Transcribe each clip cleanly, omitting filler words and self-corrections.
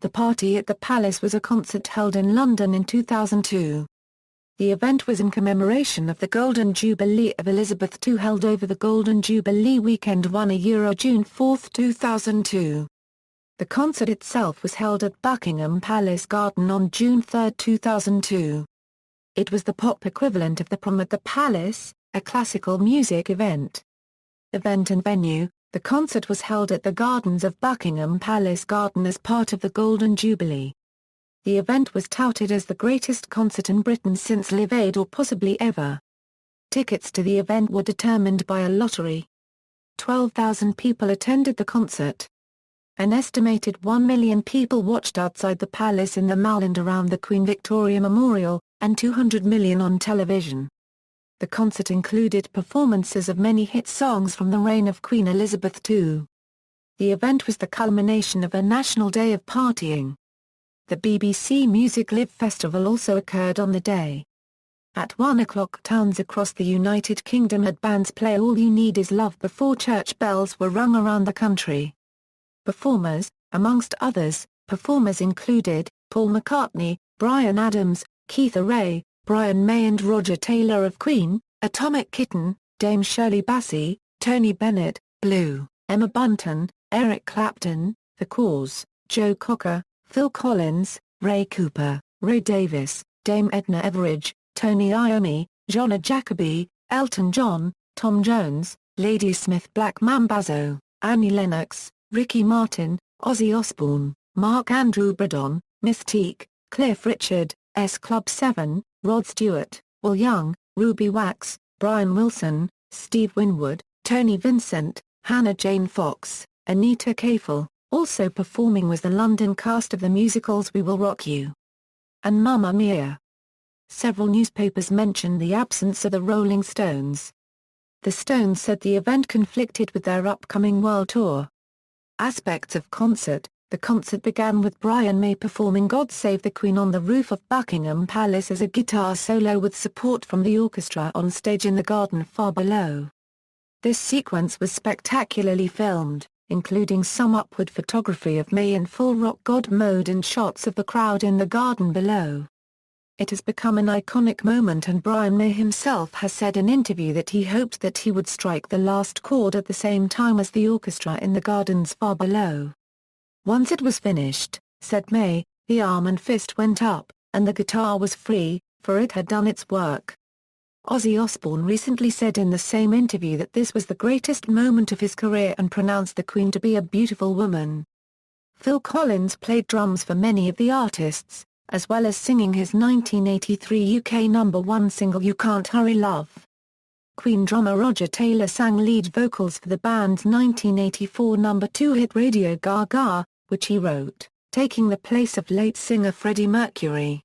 the party at the Palace was a concert held in London in 2002. The event was in commemoration of the Golden Jubilee of Elizabeth II held over the Golden Jubilee Weekend June 4, 2002. The concert itself was held at Buckingham Palace Garden on June 3, 2002. It was the pop equivalent of the Prom at the Palace, a classical music event. Event and venue: the concert was held at the gardens of Buckingham Palace Garden as part of the Golden Jubilee. The event was touted as the greatest concert in Britain since Live Aid or possibly ever. Tickets to the event were determined by a lottery. 12,000 people attended the concert. An estimated 1 million people watched outside the palace in the Mall and around the Queen Victoria Memorial, and 200 million on television. The concert included performances of many hit songs from the reign of Queen Elizabeth II. The event was the culmination of a national day of partying. The BBC Music Live Festival also occurred on the day. At 1 o'clock, towns across the United Kingdom had bands play All You Need Is Love before church bells were rung around the country. Performers, amongst others, performers included Paul McCartney, Bryan Adams, Keith Ray, Brian May and Roger Taylor of Queen, Atomic Kitten, Dame Shirley Bassey, Tony Bennett, Blue, Emma Bunton, Eric Clapton, The Cause, Joe Cocker, Phil Collins, Ray Cooper, Ray Davies, Dame Edna Everage, Tony Iommi, Jonna Jacobi, Elton John, Tom Jones, Ladysmith Black Mambazo, Annie Lennox, Ricky Martin, Ozzy Osbourne, Mark Andrew Bradon, Mystique, Cliff Richard, S Club 7, Rod Stewart, Will Young, Ruby Wax, Brian Wilson, Steve Winwood, Tony Vincent, Hannah Jane Fox, Anita Kafel. Also performing was the London cast of the musicals We Will Rock You and Mamma Mia. Several newspapers mentioned the absence of the Rolling Stones. The Stones said the event conflicted with their upcoming world tour. Aspects of concert: the concert began with Brian May performing God Save the Queen on the roof of Buckingham Palace as a guitar solo with support from the orchestra on stage in the garden far below. This sequence was spectacularly filmed, including some upward photography of May in full rock god mode and shots of the crowd in the garden below. It has become an iconic moment, and Brian May himself has said in interview that he hoped that he would strike the last chord at the same time as the orchestra in the gardens far below. "Once it was finished," said May, "the arm and fist went up, and the guitar was free, for it had done its work." Ozzy Osbourne recently said in the same interview that this was the greatest moment of his career and pronounced the Queen to be a beautiful woman. Phil Collins played drums for many of the artists, as well as singing his 1983 UK #1 single You Can't Hurry Love. Queen drummer Roger Taylor sang lead vocals for the band's 1984 #2 hit Radio Gaga, which he wrote, taking the place of late singer Freddie Mercury.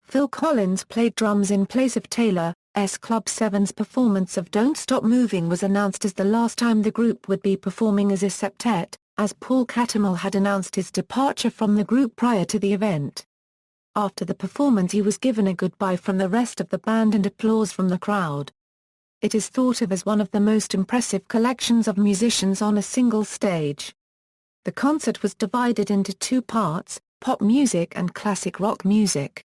Phil Collins played drums in place of Taylor. Club 7's performance of Don't Stop Moving was announced as the last time the group would be performing as a septet, as Paul Catamol had announced his departure from the group prior to the event. After the performance he was given a goodbye from the rest of the band and applause from the crowd. It is thought of as one of the most impressive collections of musicians on a single stage. The concert was divided into two parts, pop music and classic rock music.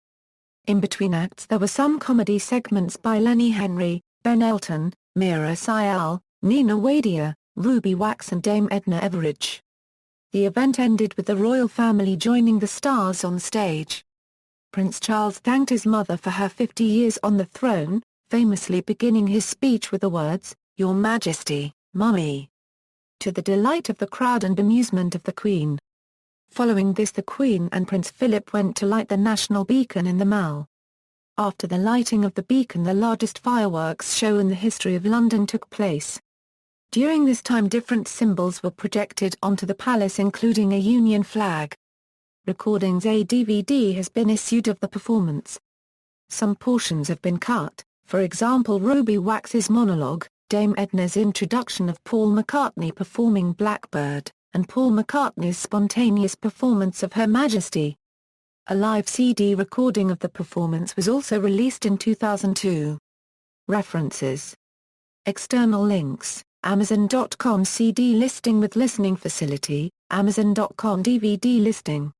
In between acts there were some comedy segments by Lenny Henry, Ben Elton, Mira Sayal, Nina Wadia, Ruby Wax and Dame Edna Everage. The event ended with the royal family joining the stars on stage. Prince Charles thanked his mother for her 50 years on the throne, famously beginning his speech with the words, "Your Majesty, Mummy," to the delight of the crowd and bemusement of the Queen. Following this, the Queen and Prince Philip went to light the national beacon in the Mall. After the lighting of the beacon, the largest fireworks show in the history of London took place. During this time different symbols were projected onto the palace, including a Union flag. Recordings: a DVD has been issued of the performance. Some portions have been cut, for example Ruby Wax's monologue, Dame Edna's introduction of Paul McCartney performing Blackbird, and Paul McCartney's spontaneous performance of Her Majesty. A live CD recording of the performance was also released in 2002. References. External links: Amazon.com CD listing with listening facility, Amazon.com DVD listing.